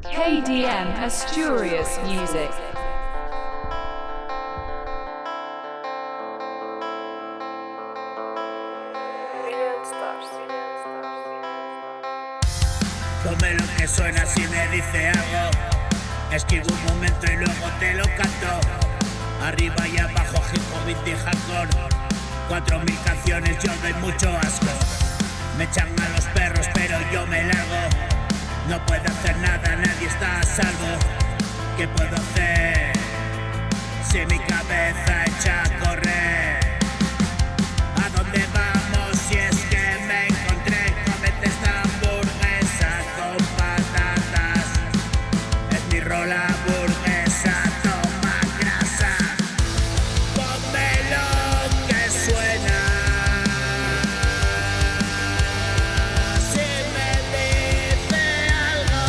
KDM Asturias Music. Ponme lo que suena si me dice algo. Esquivo un momento y luego te lo canto. Arriba y abajo, hip hop y hardcore. 4000 canciones, yo doy mucho asco. Me echan a los perros, pero yo me largo. No puedo hacer nada, nadie está a salvo. ¿Qué puedo hacer si mi cabeza echa a correr? ¿A dónde vamos si es que me encontré? Cómete esta hamburguesa con patatas. Es mi rola hamburguesa, toma grasa. Ponme lo que suena. Si me dice algo,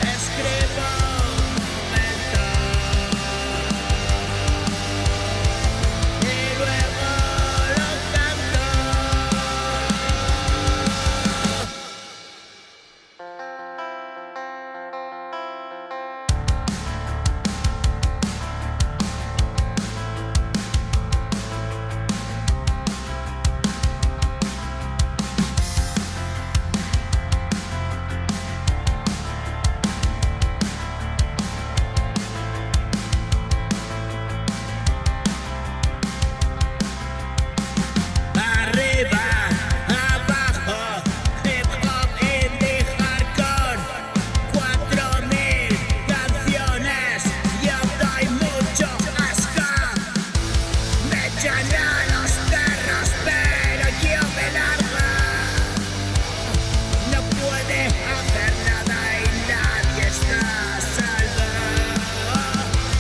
escribo un momento y luego lo canto. Arriba, abajo, hip hop, indie, hardcore. 4000 canciones, yo doy mucho asco. Me echan a los perros, pero yo me largo. No puede hacer nada y nadie está a salvo.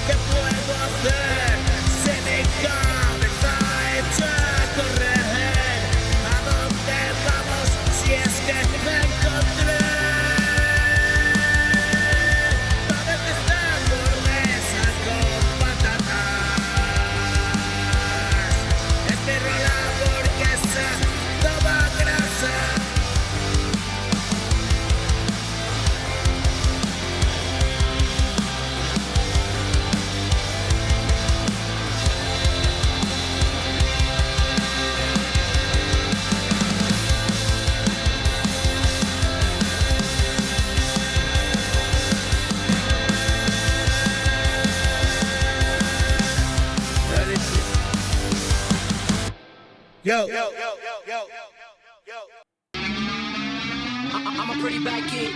¿Qué puedo hacer si mi cabeza echa a correr? ¿A dónde vamos si es que me encontré? ¿Dónde está la hamburguesa con patatas? Es mi rola hamburguesa, toma grasa. Yo. I'm a pretty bad kid.